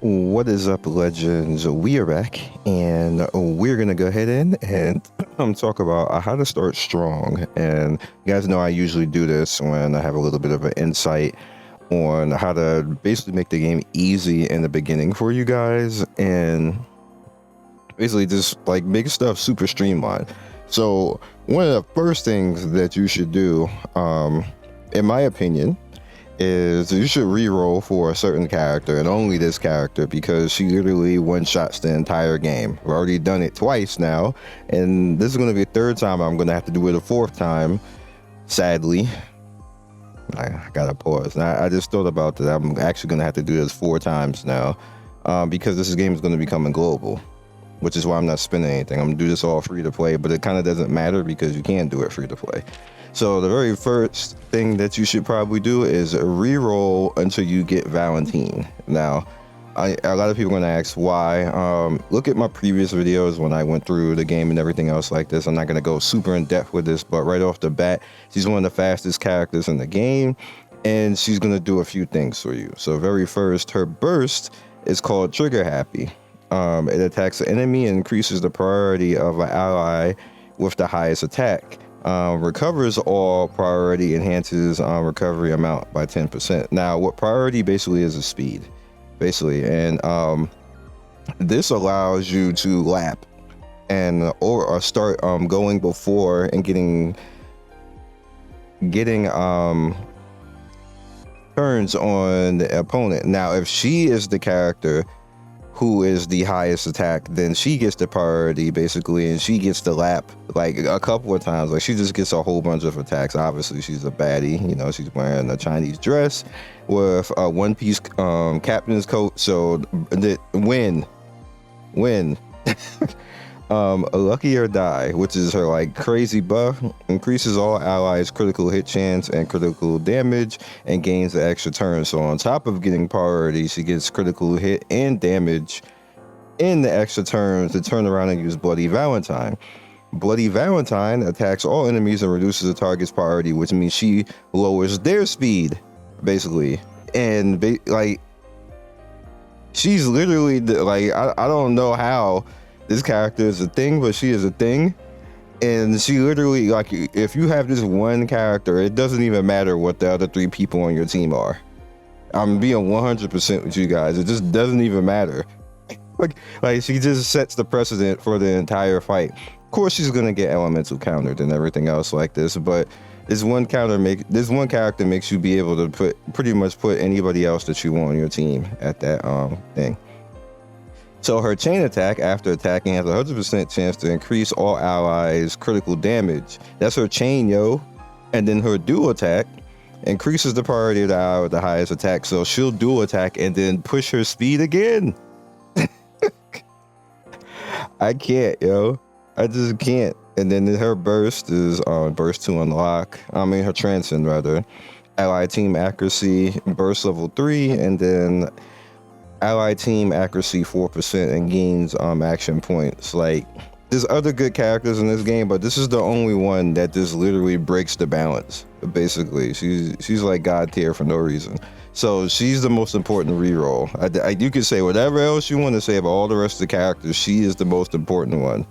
What is up, legends? We are back, and we're gonna go ahead and talk about how to start strong. And you guys know I usually do this when I have a little bit of an insight on how to basically make the game easy in the beginning for you guys, and basically just like make stuff super streamlined. So one of the first things that you should do, in my opinion, is you should re-roll for a certain character and only this character, because she literally one-shots the entire game. We've already done it twice now, and this is going to be the third time. I'm going to have to do it a fourth time, sadly. I gotta pause. I just thought about that. I'm actually going to have to do this 4 times now, because this game is going to be coming global, which is why I'm not spending anything. I'm going to do this all free to play, but it kind of doesn't matter because you can do it free to play. So the very first thing that you should probably do is re-roll until you get Valentine. Now, a lot of people are going to ask why. Look at my previous videos when I went through the game and everything else like this. I'm not going to go super in depth with this, but right off the bat, she's one of the fastest characters in the game, and she's going to do a few things for you. So very first, her burst is called Trigger Happy. It attacks the enemy and increases the priority of an ally with the highest attack. Recovers all priority, enhances recovery amount by 10%. Now, what priority basically is speed, basically, and this allows you to lap and or start going before and getting turns on the opponent. Now, if she is the character who is the highest attack, then she gets the priority basically, and she gets the lap like a couple of times. Like, she just gets a whole bunch of attacks. Obviously, she's a baddie. You know, she's wearing a Chinese dress with a one-piece captain's coat. So the win. Lucky or Die, which is her like crazy buff, increases all allies' critical hit chance and critical damage, and gains the extra turn. So on top of getting priority, she gets critical hit and damage in the extra turns to turn around and use Bloody Valentine. Bloody Valentine attacks all enemies and reduces the target's priority, which means she lowers their speed, basically. And like, she's literally like, I don't know how this character is a thing, but she is a thing. And she literally, like, if you have this one character, it doesn't even matter what the other 3 people on your team are. I'm being 100% with you guys. It just doesn't even matter. Like she just sets the precedent for the entire fight. Of course, she's gonna get elemental countered and everything else like this, but this one character makes you be able to pretty much put anybody else that you want on your team at that thing. So her chain attack, after attacking, has a 100% chance to increase all allies' critical damage. That's her chain, yo. And then her dual attack increases the priority of the ally with the highest attack. So she'll dual attack and then push her speed again. I can't, yo. I just can't. And then her burst is burst to unlock. Her transcend rather. Ally team accuracy, burst level 3, and then ally team accuracy 4% and gains action points. Like, there's other good characters in this game, but this is the only one that just literally breaks the balance. Basically, she's like god tier for no reason. So she's the most important reroll. You could say whatever else you want to say about all the rest of the characters, she is the most important one.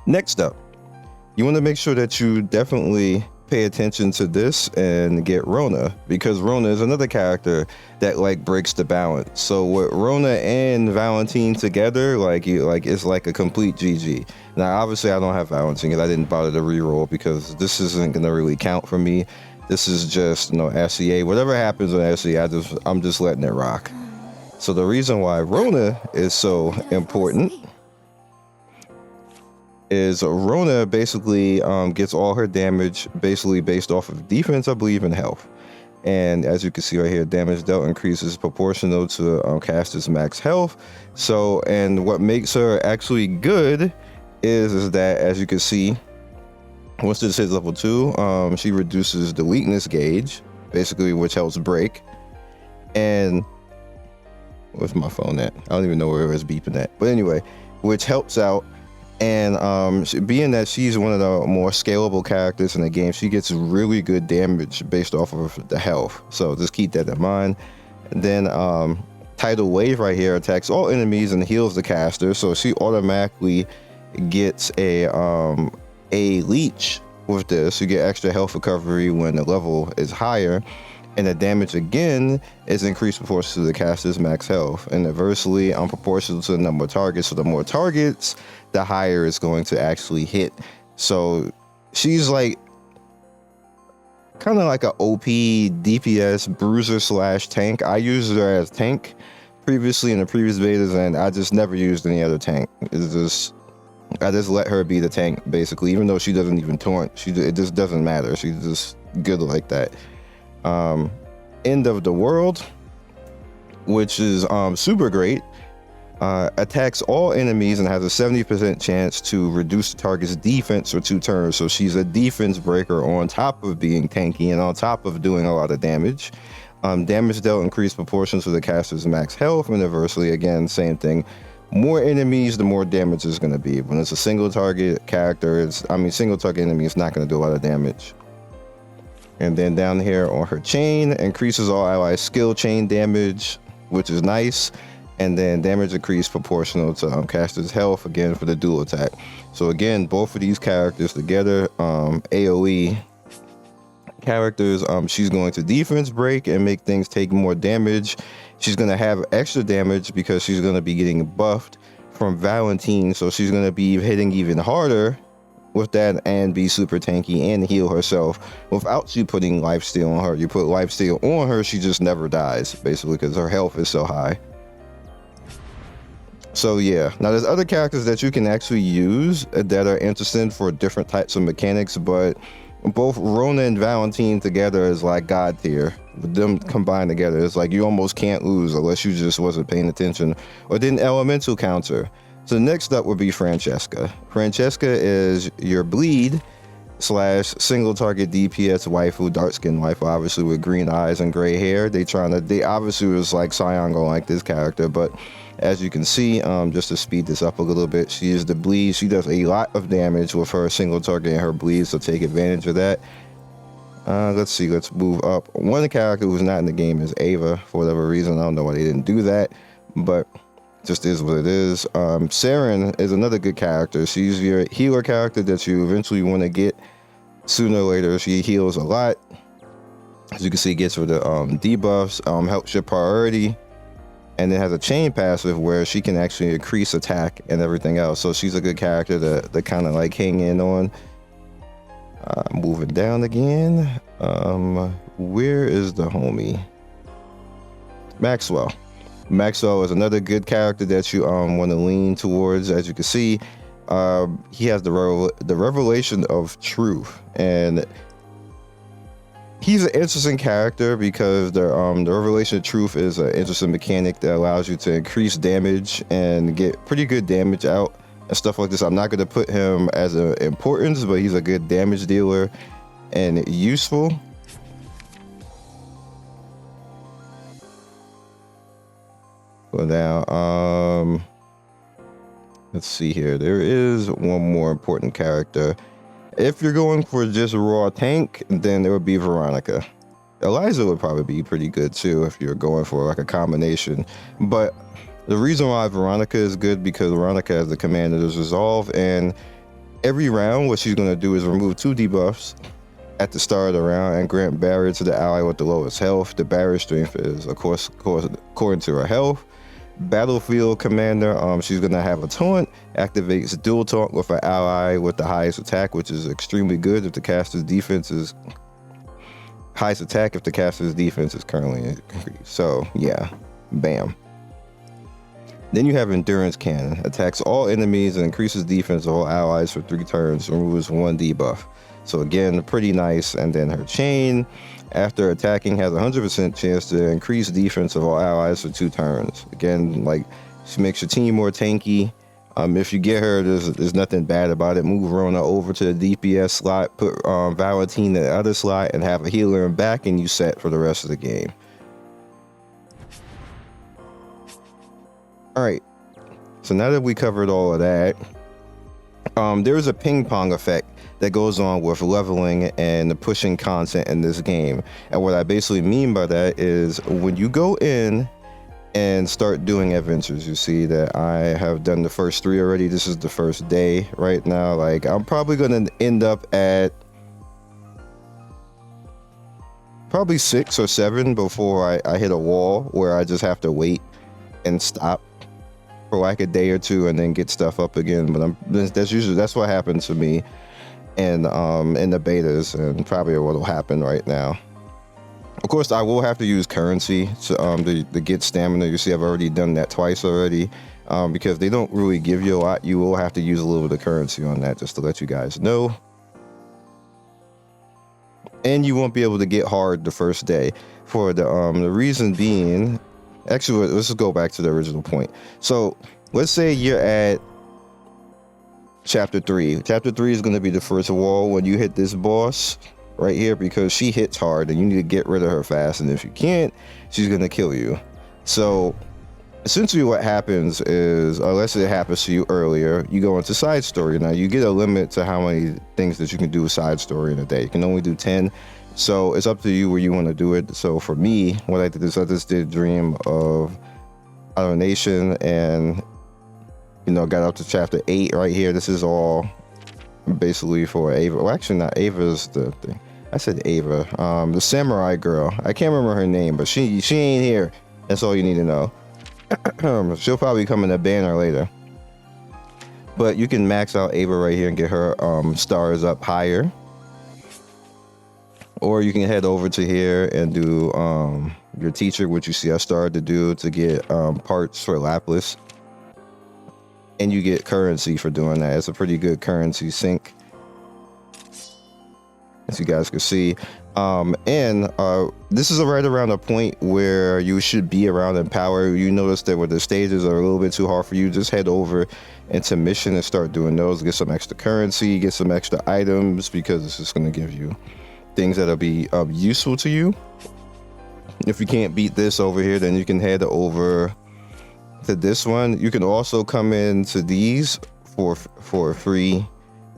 Next up, you want to make sure that you definitely pay attention to this and get Rona, because Rona is another character that like breaks the balance. So with Rona and Valentine together, it's like a complete GG. Now obviously I don't have Valentine because I didn't bother to reroll, because this isn't gonna really count for me. This is just, SCA. Whatever happens on SCA, I'm just letting it rock. So the reason why Rona is so important is Rona basically gets all her damage basically based off of defense, I believe, and health. And as you can see right here, damage dealt increases proportional to caster's max health. So, and what makes her actually good is that, as you can see, once this hits level 2, she reduces the weakness gauge, basically, which helps break. And where's my phone at? I don't even know where it was beeping at. But anyway, which helps out. And being that she's one of the more scalable characters in the game, she gets really good damage based off of the health. So just keep that in mind. Then Tidal Wave right here attacks all enemies and heals the caster, so she automatically gets a leech with this. You get extra health recovery when the level is higher, and the damage again is increased proportional to the caster's max health, and inversely proportional to the number of targets. So the more targets, the higher it's going to actually hit. So she's like kind of like a OP DPS bruiser slash tank. I used her as tank previously in the previous betas, and I just never used any other tank. I just let her be the tank basically, even though she doesn't even taunt. It just doesn't matter. She's just good like that. End of the World, which is super great. Attacks all enemies and has a 70% chance to reduce the target's defense for 2 turns. So she's a defense breaker on top of being tanky and on top of doing a lot of damage. Damage dealt increased proportions to the caster's max health, and inversely, again, same thing. More enemies, the more damage is going to be. When it's a single target character, single target enemy, it's not going to do a lot of damage. And then down here on her chain, increases all allies skill chain damage, which is nice. And then damage increased proportional to caster's health, again for the dual attack. So again, both of these characters together, AoE characters, she's going to defense break and make things take more damage. She's going to have extra damage because she's going to be getting buffed from Valentine, so she's going to be hitting even harder with that and be super tanky and heal herself without you putting lifesteal on her. You put lifesteal on her, she just never dies, basically, because her health is so high. So yeah, now there's other characters that you can actually use that are interesting for different types of mechanics, but both Rona and Valentine together is like god tier. With them combined together, it's like you almost can't lose unless you just wasn't paying attention or didn't elemental counter. So next up would be Francesca. Francesca is your bleed / single target DPS waifu, dark skin waifu, obviously with green eyes and gray hair. They obviously was like Scion gonna like this character, but as you can see, just to speed this up a little bit, she is the bleed. She does a lot of damage with her single target and her bleed, so take advantage of that. Let's see, let's move up. One character who's not in the game is Ava, for whatever reason. I don't know why they didn't do that, but just is what it is. Saren is another good character. She's your healer character that you eventually want to get sooner or later. She heals a lot. As you can see, gets rid of debuffs, helps your priority, and it has a chain passive where she can actually increase attack and everything else. So she's a good character to kind of like hang in on. Moving down again. Where is the homie? Maxwell. Maxwell is another good character that you want to lean towards. As you can see, he has the revelation of truth, and he's an interesting character because the revelation of truth is an interesting mechanic that allows you to increase damage and get pretty good damage out and stuff like this. I'm not going to put him as an importance, but he's a good damage dealer and useful. So now, let's see here. There is one more important character. If you're going for just raw tank, then there would be Veronica. Eliza would probably be pretty good too if you're going for like a combination. But the reason why Veronica is good because Veronica has the commander's resolve, and every round what she's going to do is remove 2 debuffs at the start of the round and grant barrier to the ally with the lowest health. The barrier strength is of course according to her health. Battlefield commander, she's gonna have a taunt, activates dual taunt with an ally with the highest attack, which is extremely good if the caster's defense is highest attack if the caster's defense is currently increased. So yeah, bam. Then you have endurance cannon, attacks all enemies and increases defense of all allies for 3 turns, removes 1 debuff. So again, pretty nice. And then her chain, after attacking, has a 100% chance to increase defense of all allies for 2 turns. Again, like, she makes your team more tanky. If you get her, there's nothing bad about it. Move Rona over to the DPS slot, put Valentine in the other slot, and have a healer in back, and you set for the rest of the game. All right. So now that we covered all of that, There's a ping pong effect that goes on with leveling and pushing content in this game. And what I basically mean by that is when you go in and start doing adventures, you see that I have done the first 3 already. This is the first day right now. Like, I'm probably going to end up at probably 6 or 7 before I hit a wall where I just have to wait and stop for like a day or 2 and then get stuff up again. But that's what happens to me and in the betas, and probably what will happen right now. Of course, I will have to use currency to get stamina. You see, I've already done that twice already, because they don't really give you a lot. You will have to use a little bit of currency on that, just to let you guys know. And you won't be able to get hard the first day. For the reason being, actually, let's just go back to the original point. So let's say you're at chapter 3. Chapter 3 is going to be the first wall when you hit this boss right here, because she hits hard and you need to get rid of her fast, and if you can't, she's going to kill you. So essentially what happens is, unless it happens to you earlier, you go into side story. Now you get a limit to how many things that you can do with side story in a day. You can only do 10, so it's up to you where you want to do it. So for me, what I did is I just did Dream of Automation, and got up to chapter 8 right here. This is all basically for Ava. Well, actually not Ava's the thing. I said Ava. The samurai girl. I can't remember her name, but she ain't here. That's all you need to know. She'll probably come in a banner later. But you can max out Ava right here and get her stars up higher. Or you can head over to here and do your teacher, which you see I started to do to get parts for Lapis. And you get currency for doing that. It's a pretty good currency sink, as you guys can see. This is right around a point where you should be around in power. You notice that where the stages are a little bit too hard for you, just head over into mission and start doing those. Get some extra currency, get some extra items, because it's just going to give you things that'll be useful to you. If you can't beat this over here, then you can head over to this one. You can also come into these for free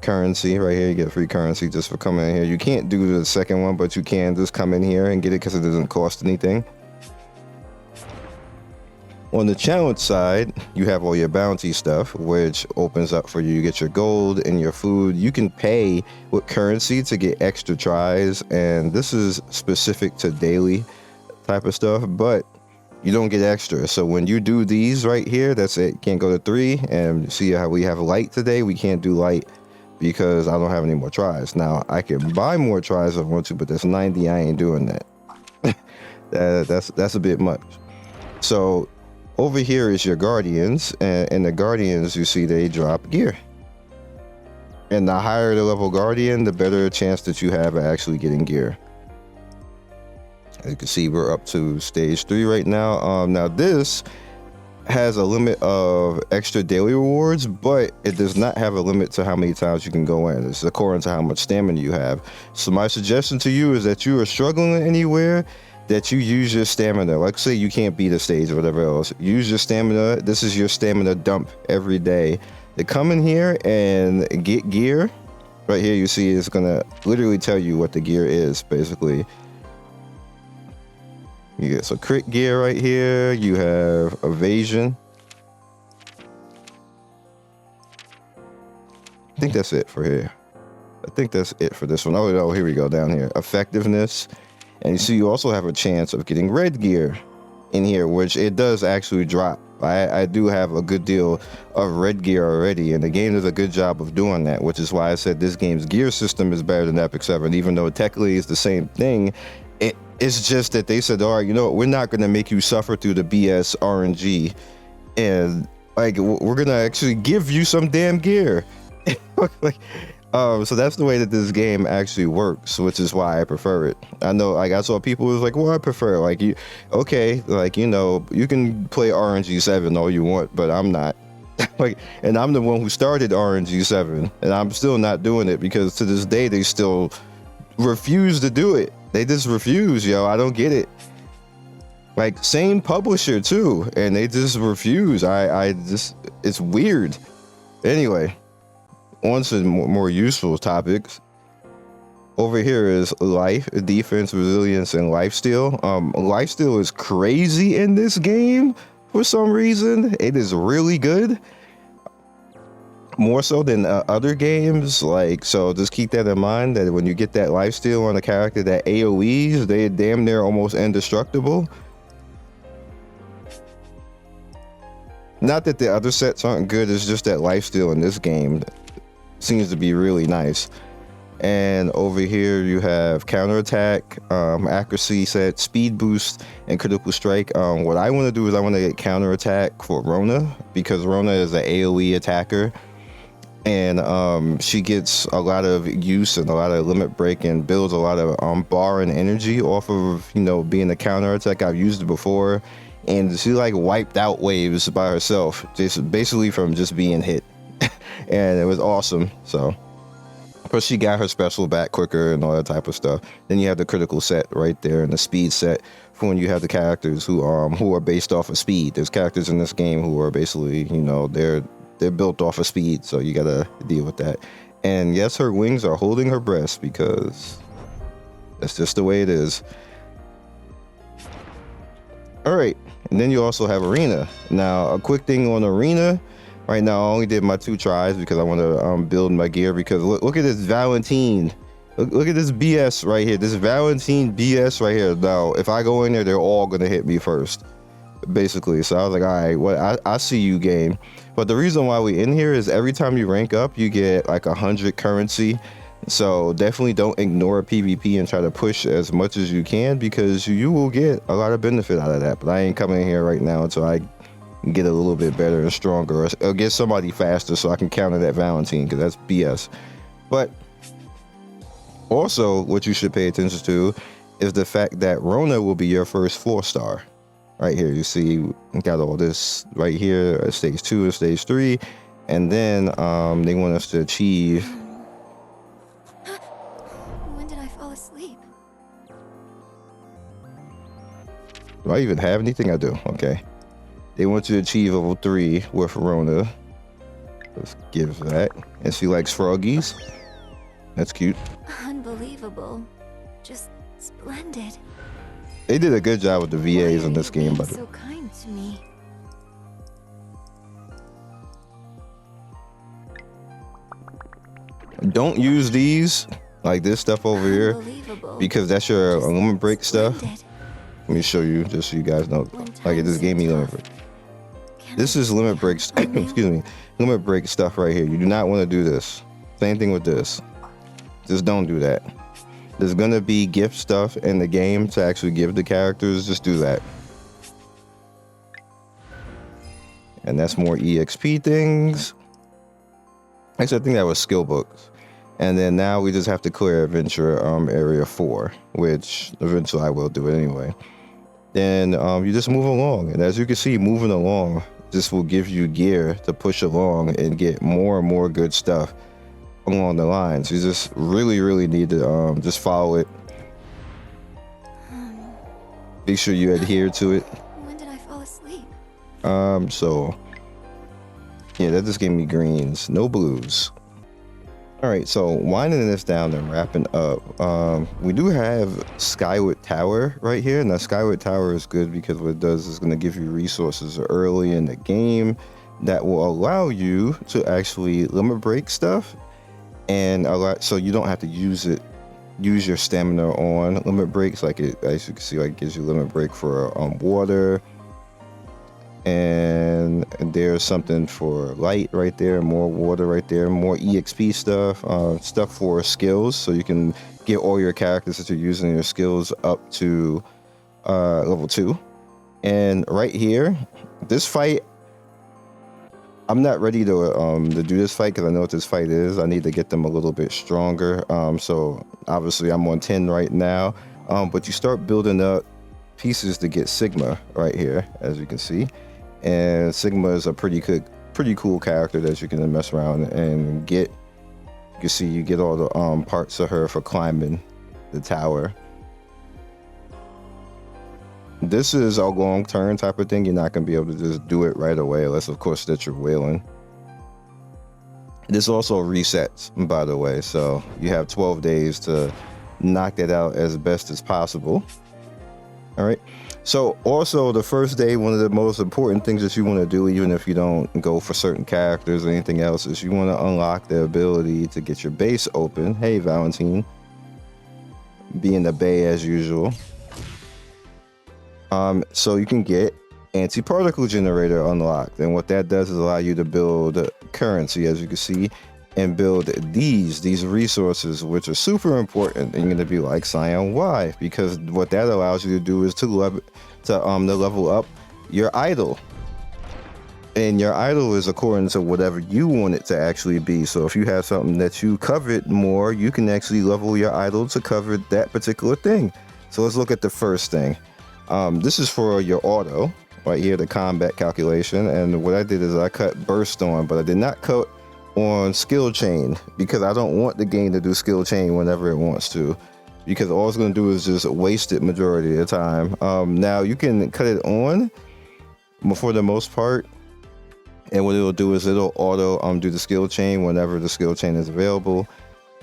currency right here. You get free currency just for coming in here. You can't do the second one, but you can just come in here and get it because it doesn't cost anything. On the challenge side, you have all your bounty stuff, which opens up for you. You get your gold and your food. You can pay with currency to get extra tries, and this is specific to daily type of stuff, but you don't get extra. So when you do these right here, that's it. You can't go to 3. And see how we have light today? We can't do light because I don't have any more tries. Now I can buy more tries if I want to, but that's 90. I ain't doing that. That's a bit much. So over here is your guardians, and the guardians, you see they drop gear. And the higher the level guardian, the better chance that you have of actually getting gear. As you can see, we're up to stage 3 right now. Now this has a limit of extra daily rewards, but it does not have a limit to how many times you can go in. It's according to how much stamina you have. So my suggestion to you is that you are struggling anywhere, that you use your stamina. Like say you can't beat a stage or whatever else. Use your stamina. This is your stamina dump every day. To come in here and get gear. Right here you see it's gonna literally tell you what the gear is, basically. You get some crit gear right here. You have evasion. I think that's it for here. I think that's it for this one. Oh, no, here we go down here. Effectiveness. And you see you also have a chance of getting red gear in here, which it does actually drop. I do have a good deal of red gear already, and the game does a good job of doing that, which is why I said this game's gear system is better than Epic 7, even though technically it's the same thing. It's just that they said, all right, you know what, we're not going to make you suffer through the BS RNG, and like we're going to actually give you some damn gear. So that's the way that this game actually works, which is why I prefer it. I know, like, I saw people who's like, well, I prefer, like, you, okay, like, you know, you can play RNG 7 all you want, but I'm not. Like, and I'm the one who started RNG 7, and I'm still not doing it because to this day they still refuse to do it. They just refuse, yo. I don't get it. Like, same publisher too, and they just refuse. I just, it's weird. Anyway, On to more useful topics. Over here is life, defense, resilience, and lifesteal. Lifesteal is crazy in this game for some reason. It is really good. More so than other games. Like, so just keep that in mind, that when you get that lifesteal on a character that AoEs, they're damn near almost indestructible. Not that the other sets aren't good, it's just that lifesteal in this game seems to be really nice. And over here you have counterattack, accuracy set, speed boost, and critical strike. What I want to do is I want to get counterattack for Rona, because Rona is an AoE attacker, and she gets a lot of use and a lot of limit break and builds a lot of bar and energy off of, you know, being a counterattack. I've used it before, and she like wiped out waves by herself, just basically from just being hit, and it was awesome. So. Plus she got her special back quicker and all that type of stuff. Then you have the critical set right there and the speed set for when you have the characters who are based off of speed. There's characters in this game who are basically, you know, they're built off of speed, so you gotta deal with that. And yes, her wings are holding her breath because that's just the way it is. All right, and then you also have Arena. Now, a quick thing on Arena. Right now, I only did my 2 tries because I want to build my gear. Because look at this Valentine. Look at this BS right here. This Valentine BS right here. Now, if I go in there, they're all going to hit me first, basically. So I was like, all right, well, I see you, game. But the reason why we in here is every time you rank up, you get like 100 currency. So definitely don't ignore PvP and try to push as much as you can, because you will get a lot of benefit out of that. But I ain't coming in here right now until I get a little bit better and stronger, or get somebody faster so I can counter that Valentine, because that's BS. But also what you should pay attention to is the fact that Rona will be your first 4-star. Right here, you see we got all this right here at stage 2 and stage 3, and then they want us to achieve. When did I fall asleep? Do I even have anything? I do. Okay. They want you to achieve level 3 with Rona. Let's give that. And she likes froggies. That's cute. Unbelievable. Just splendid. They did a good job with the VAs in this game, but so kind to me. don't use these, like this stuff over here, because that's your limit break stuff. Let me show you, just so you guys know. Like, this gave me limit break. This is limit break, excuse me, limit break stuff right here. You do not want to do this. Same thing with this. Just don't do that. There's gonna be gift stuff in the game to actually give the characters. Just do that. And that's more EXP things. Actually, I think that was skill books. And then now we just have to clear adventure area 4, which eventually I will do it anyway. Then you just move along, and as you can see, moving along, this will give you gear to push along and get more and more good stuff along the lines. You just really need to just follow it. Be sure you adhere to it. When did I fall asleep? So yeah, that just gave me greens, no blues. All right, so winding this down and wrapping up, we do have Skyward Tower right here. Now, Skyward Tower is good because what it does is going to give you resources early in the game that will allow you to actually limit break stuff, and so you don't have to use your stamina on limit breaks. Like, it, as you can see, like, it gives you limit break for water. And there's something for light right there, more water right there, more EXP stuff, stuff for skills, so you can get all your characters that you're using your skills up to level 2. And right here, this fight, I'm not ready to do this fight because I know what this fight is. I need to get them a little bit stronger. So obviously I'm on 10 right now, but you start building up pieces to get Sigma right here, as you can see. And Sigma is a pretty cool character that you can mess around and get. You can see you get all the parts of her for climbing the tower. This is a long turn type of thing. You're not gonna be able to just do it right away, unless of course that you're whaling. This also resets, by the way, so you have 12 days to knock that out as best as possible. All right. So also the first day, one of the most important things that you want to do, even if you don't go for certain characters or anything else, is you want to unlock the ability to get your base open. Hey, Valentine. Be in the bay as usual. So you can get Antiparticle Generator unlocked, and what that does is allow you to build currency, as you can see, and build these resources, which are super important. And you're going to be like, Scion, why? Because what that allows you to do is to level up your idol, and your idol is according to whatever you want it to actually be. So if you have something that you covet more, you can actually level your idol to cover that particular thing. So let's look at the first thing. This is for your auto right here, the combat calculation. And what I did is I cut burst on, but I did not cut on skill chain, because I don't want the game to do skill chain whenever it wants to, because all it's going to do is just waste it majority of the time. Now you can cut it on for the most part, and what it'll do is it'll auto do the skill chain whenever the skill chain is available.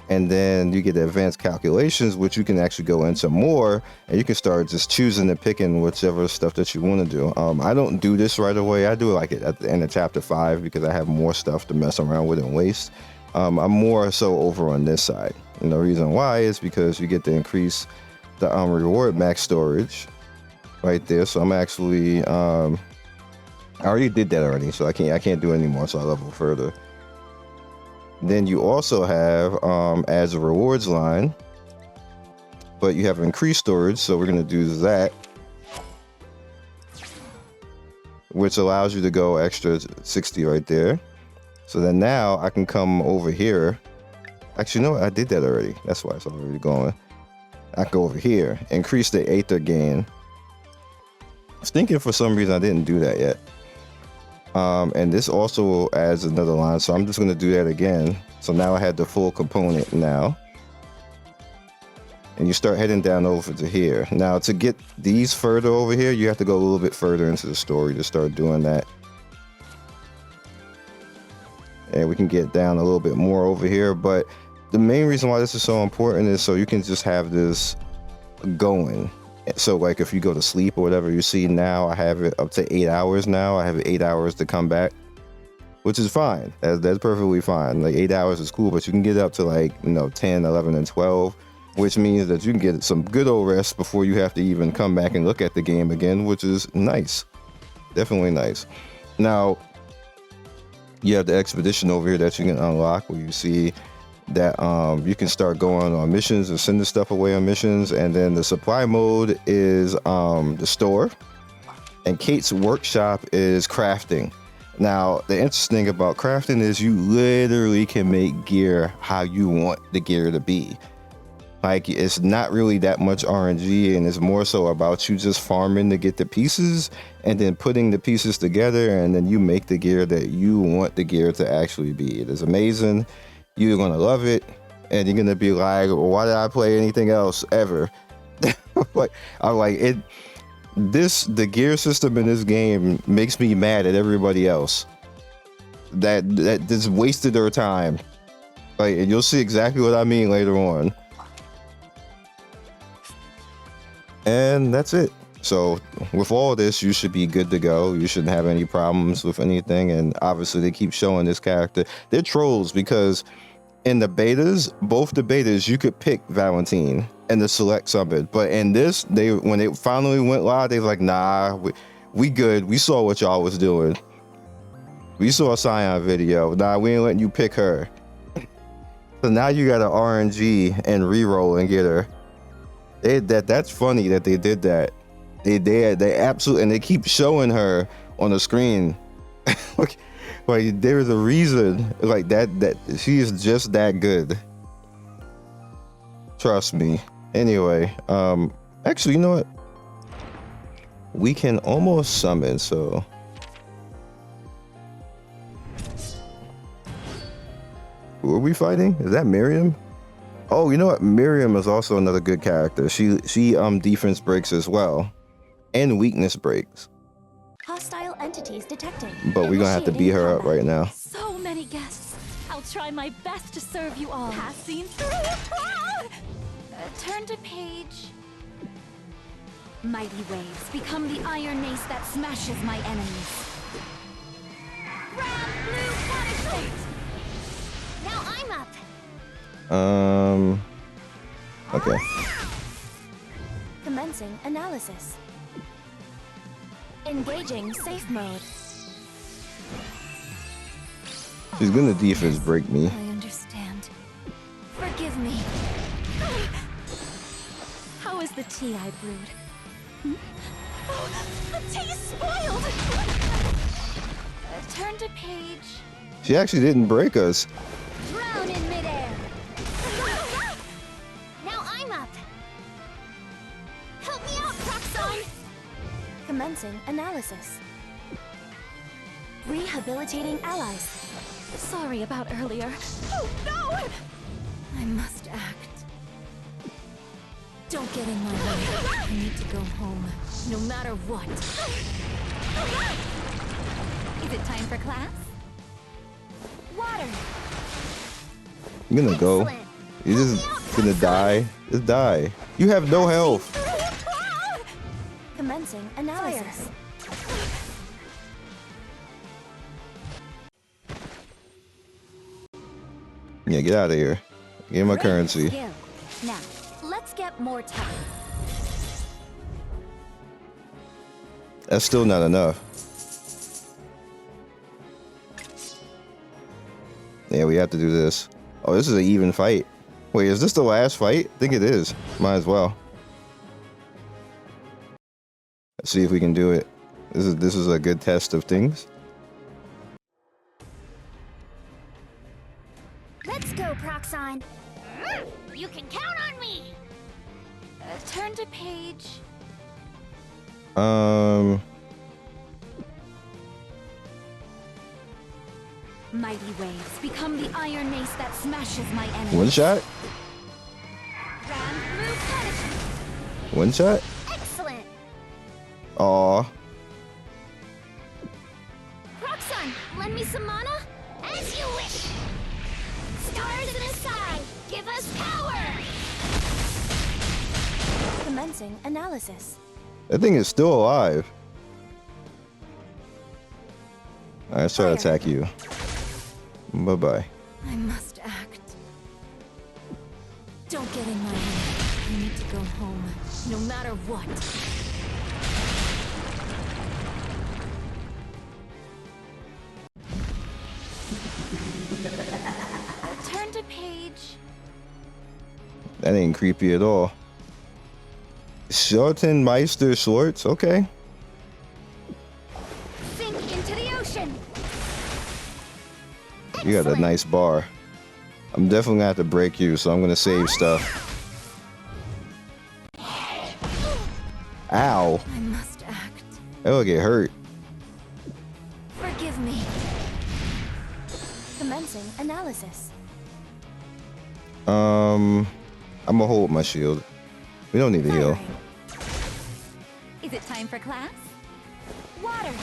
And then you get the advanced calculations, which you can actually go into more, and you can start just choosing and picking whichever stuff that you want to do. I don't do this right away. I do it like at the end of chapter 5, because I have more stuff to mess around with and waste. I'm more so over on this side, and the reason why is because you get to increase the reward max storage right there. So I'm actually I already did that already, so I can't do it anymore, so I level further. Then you also have as a rewards line, but you have increased storage, so we're going to do that, which allows you to go extra 60 right there. So then now I can come over here. Actually, no, I did that already. That's why it's already going. I go over here, increase the Aether gain. I was thinking for some reason I didn't do that yet. And this also adds another line, so I'm just going to do that again. So now I had the full component now. And you start heading down over to here. Now to get these further over here, you have to go a little bit further into the story to start doing that. And we can get down a little bit more over here, but the main reason why this is so important is so you can just have this going. So like if you go to sleep or whatever, you see now I have it up to 8 hours now. I have 8 hours to come back, which is fine. That's perfectly fine. Like 8 hours is cool, but you can get up to like, 10, 11, and 12, which means that you can get some good old rest before you have to even come back and look at the game again, which is nice. Definitely nice. Now, you have the expedition over here that you can unlock, where you see that you can start going on missions and sending stuff away on missions. And then the supply mode is the store, and Kate's workshop is crafting. Now the interesting thing about crafting is you literally can make gear how you want the gear to be. Like, it's not really that much RNG, and it's more so about you just farming to get the pieces and then putting the pieces together, and then you make the gear that you want the gear to actually be. It is amazing. You're gonna love it, and you're gonna be like, well, why did I play anything else ever? I'm like it. The gear system in this game makes me mad at everybody else that just wasted their time. Like, and you'll see exactly what I mean later on. And that's it. So with all this, you should be good to go. You shouldn't have any problems with anything. And obviously they keep showing this character. They're trolls, because in the betas, both the betas, you could pick Valentine and the select summon. But in this, when it finally went live, they was like, nah, we good. We saw what y'all was doing. We saw a Scion video. Nah, we ain't letting you pick her. So now you got an RNG and reroll and get her. That's funny that they did that. They absolutely, and they keep showing her on the screen. like there's a reason like that she is just that good. Trust me. Anyway, actually, you know what? We can almost summon, so who are we fighting? Is that Miriam? Oh, you know what? Miriam is also another good character. She defense breaks as well, and weakness breaks. Hostile entities detected. But we're gonna have to beat her up right now. So many guests. I'll try my best to serve you all. Passing through. Ah! Turn to page. Mighty waves become the iron mace that smashes my enemies. Ram blue punishment. Now I'm up. Okay. Commencing analysis. Engaging safe mode. She's gonna defense break me. I understand. Forgive me. How is the tea I brewed? Oh, the tea's spoiled! Turn to page. She actually didn't break us. Drown in midair. Now I'm up. Help me out, Proxon. Commencing analysis. Rehabilitating allies. Sorry about earlier. Oh no! I must act. Don't get in my way. I need to go home, no matter what. Is it time for class? Water. You're gonna go. Excellent. You're just gonna die. Just die. You have no health. Commencing analysis. Yeah, get out of here. Give my currency. Skill. Now, let's get more time. That's still not enough. Yeah, we have to do this. Oh, this is an even fight. Wait, is this the last fight? I think it is. Might as well. Let's see if we can do it. This is a good test of things. Let's go, Proxon. You can count on me. Turn to page. Mighty waves become the iron mace that smashes my enemies. One shot? Ram blue punishment. One shot? Excellent. Aw. Proxon, lend me some mana? As you wish. Stars in the sky, give us power. Commencing analysis. That thing is still alive. Alright, let's try to attack you. Bye-bye. I must act. Don't get in my way. I need to go home, no matter what. Turn to page. That ain't creepy at all. Shorten Meister Schwartz? Okay. Sink into the ocean. You got a Excellent. nice bar. I'm definitely gonna have to break you, so I'm gonna save stuff. Ow. I must act. That will get hurt. Forgive me. Commencing analysis. I'm gonna hold my shield. We don't need to heal. Firing. Is it time for class? Water.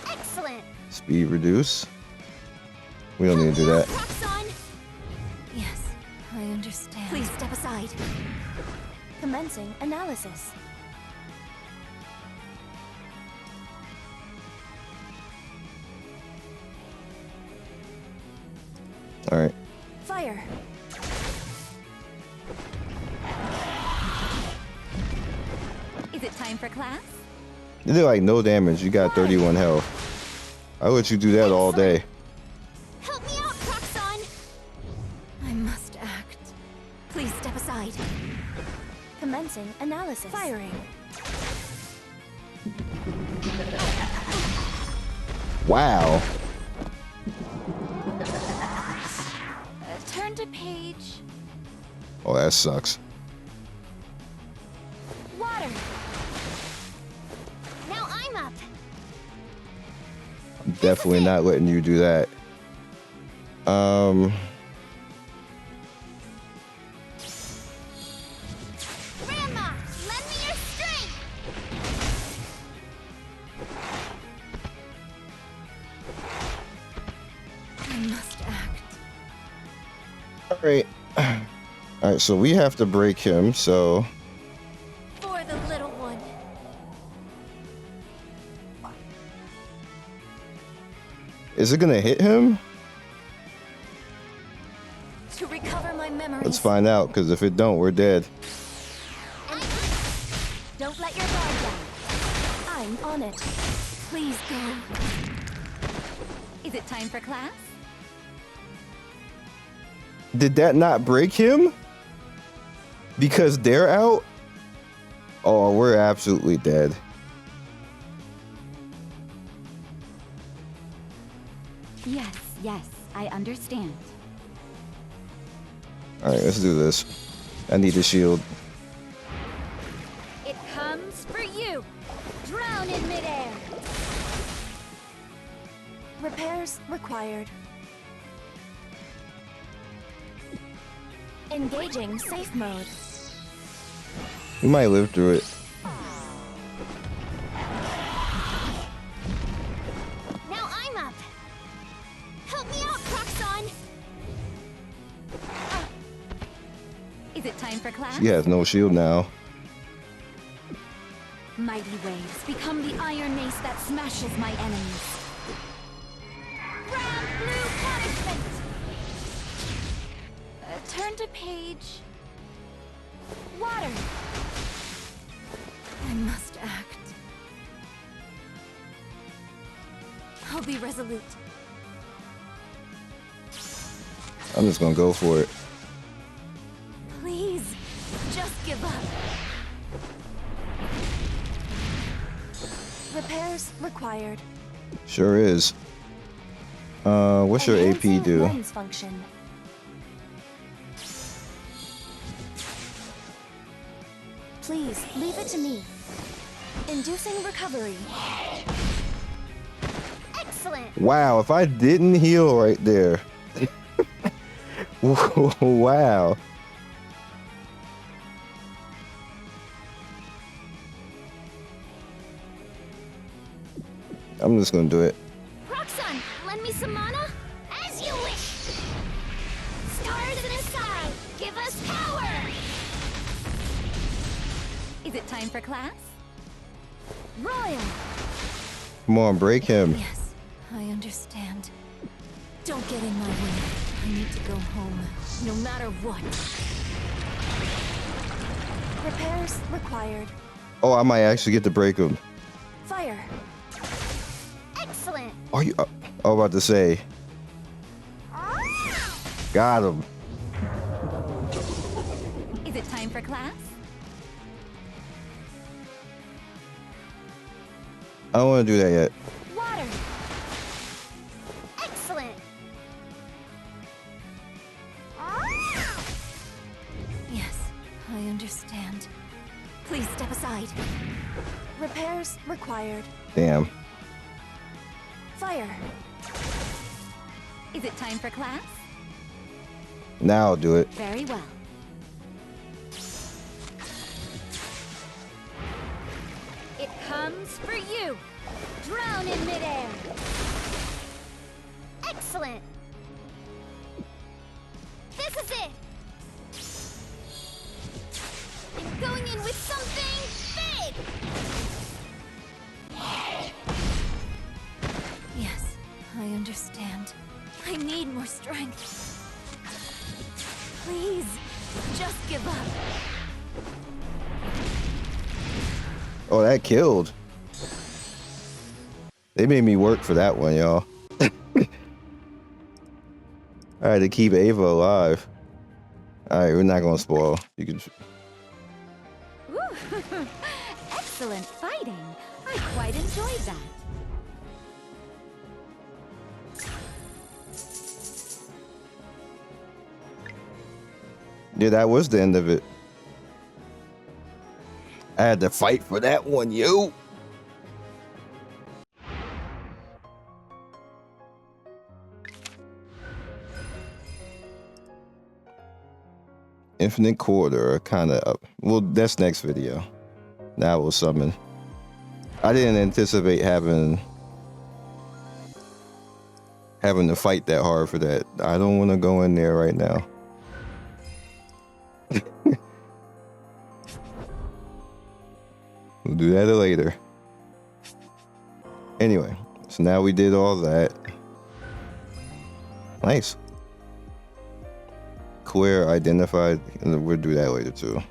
Excellent. Speed reduce. We don't need to do that. Proxon. Yes, I understand. Please step aside. Commencing analysis. Alright. Fire. Is it time for class? You did like no damage. You got 31 health. I'll let you do that all day. Help me out, Proxon. I must act. Please step aside. Commencing analysis. Firing. Wow. Turn to page. Oh, that sucks. Water. Now I'm up. I'm definitely not letting you do that. Grandma, lend me your strength. I Right. All right, so we have to break him, so... For the little one. Is it gonna hit him? To recover my memories. Let's find out, because if it don't, we're dead. Don't let your guard down. I'm on it. Please go. Is it time for class? Did that not break him? Because they're out? Oh, we're absolutely dead. Yes, yes, I understand. All right, let's do this. I need a shield. It comes for you. Drown in midair. Repairs required. Engaging safe mode. We might live through it. Now I'm up. Help me out, Proxon. Is it time for class? She has no shield now. Mighty waves become the iron mace that smashes my enemies. Ground blue punishment. Turn to page... Water. I must act. I'll be resolute. I'm just gonna go for it. Please, just give up. Repairs required. Sure is. What's your AP Enhancing do? lens function. Please, leave it to me. Inducing recovery. Excellent. Wow, if I didn't heal right there. Wow. I'm just gonna do it. Proxon, lend me some mana? As you wish. Stars in the sky, give us power. Is it time for class? Royal. Come on, break him. Yes, I understand. Don't get in my way. I need to go home, no matter what. Repairs required. Oh, I might actually get to break him. Fire. Excellent. Are you? I was about to say. Got him. Is it time for class? I don't want to do that yet. Water. Excellent. Yes, I understand. Please step aside. Repairs required. Damn. Fire. Is it time for class? Now I'll do it. Very well. It comes for you. Drown in midair. Excellent. This is it. I'm going in with something big. Yes, I understand. I need more strength. Please, just give up. Oh, that killed. They made me work for that one, y'all. I had to keep Ava alive. All right, we're not gonna spoil. You can. Ooh, excellent fighting. I quite enjoyed that. Yeah, that was the end of it. I had to fight for that one, yo. Infinite Quarter, kind of up. Well, that's next video. Now we'll summon. I didn't anticipate having to fight that hard for that. I don't want to go in there right now. We'll do that later. Anyway, so now we did all that. Nice. Clear identified, and we'll do that later too.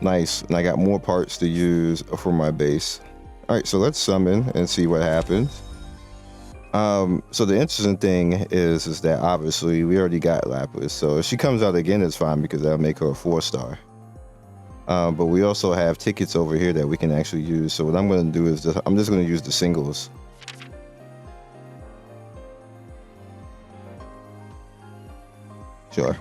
Nice, and I got more parts to use for my base. All right, so let's summon and see what happens. So the interesting thing is that obviously we already got Lapis, so if she comes out again, it's fine because that'll make her a 4-star. But we also have tickets over here that we can actually use. So what I'm going to do is I'm just going to use the singles. Sure.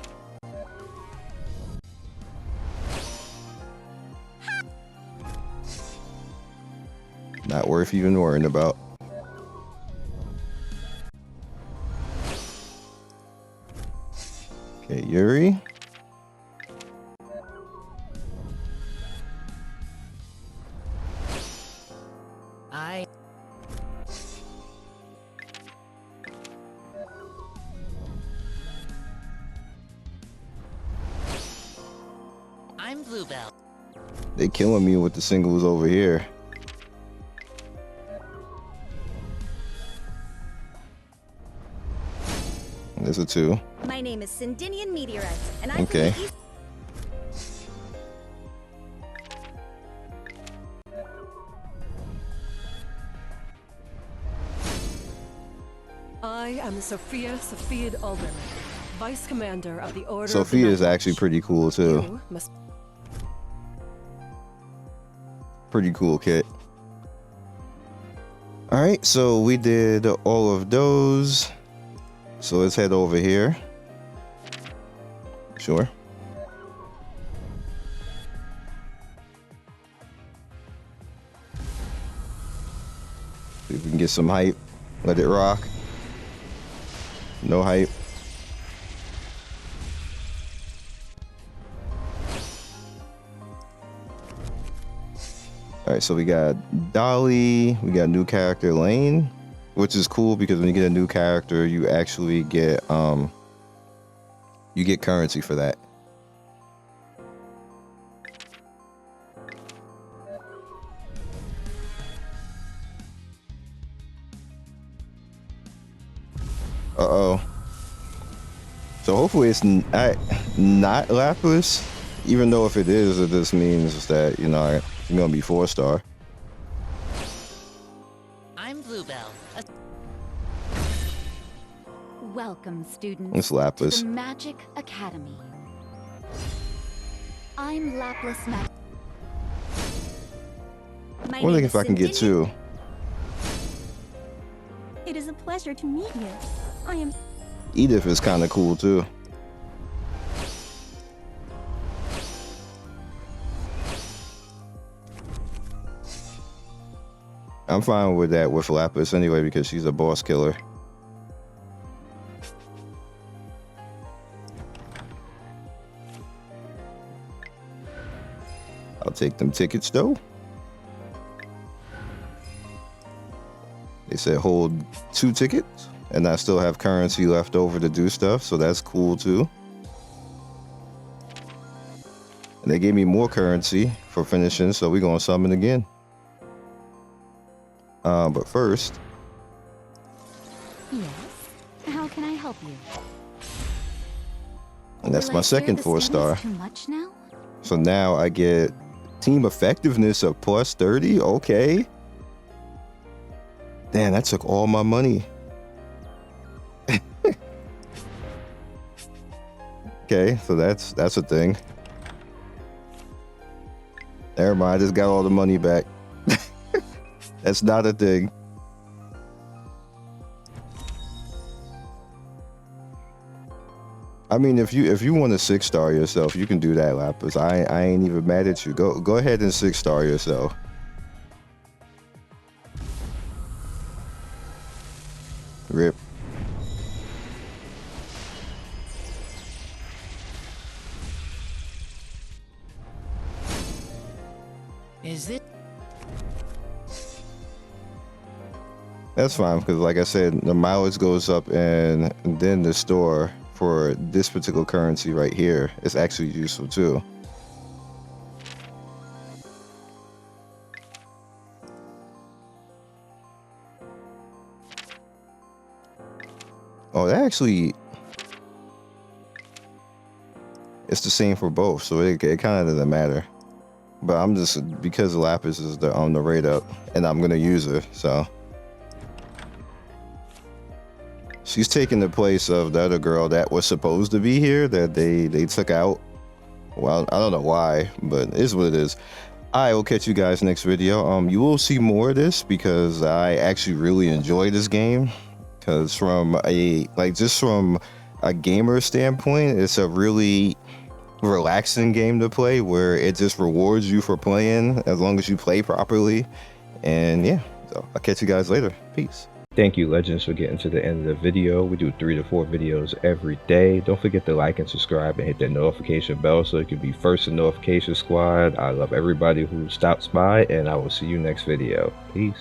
Not worth even worrying about. Okay, Yuri. I'm Bluebell. They killing me with the singles over here. There's a 2. My name is Sindinian Meteorite, and I'm okay. from the East. I am Sophia Alderman, Vice Commander of the Order Sophia of is actually pretty cool too. You must... Pretty cool kit. All right, so we did all of those. So let's head over here. Sure. See if we can get some hype. Let it rock. No hype. All right, so we got Dolly, we got new character Lane, which is cool because when you get a new character, you actually get currency for that. Uh-oh. So hopefully it's not Lapis, even though if it is, it just means that, you know, you're gonna be 4-star. I'm Bluebell. Welcome, students. It's Lapis. To the Magic Academy. I'm Lapis Magic. I wonder if I can get 2. It is a pleasure to meet you. I am. Edith is kind of cool too. I'm fine with that with Lapis anyway because she's a boss killer. I'll take them tickets though. They said hold 2 tickets and I still have currency left over to do stuff, so that's cool too. And they gave me more currency for finishing, so we're gonna summon again. But first, Yes. How can I help you? and that's Will my I share second the 4-star. Too much now? So now I get team effectiveness of plus 30. Okay. Damn, that took all my money. Okay, so that's a thing. Never mind, I just got all the money back. That's not a thing. I mean, if you want to 6-star yourself, you can do that, Lapis. I ain't even mad at you. Go ahead and 6-star yourself. Rip. Is it? That's fine because, like I said, the mileage goes up and then the store for this particular currency right here is actually useful too. Oh, that actually, it's the same for both, so it kind of doesn't matter. But I'm just, because Lapis is on the rate up, and I'm gonna use her, so she's taking the place of the other girl that was supposed to be here that they took out. Well, I don't know why, but it is what it is. I will catch you guys next video. You will see more of this because I actually really enjoy this game. Because from a gamer standpoint, it's a really relaxing game to play where it just rewards you for playing as long as you play properly. And yeah, so I'll catch you guys later. Peace. Thank you, Legends, for getting to the end of the video. We do 3 to 4 videos every day. Don't forget to like and subscribe and hit that notification bell so you can be first in notification squad. I love everybody who stops by, and I will see you next video. Peace.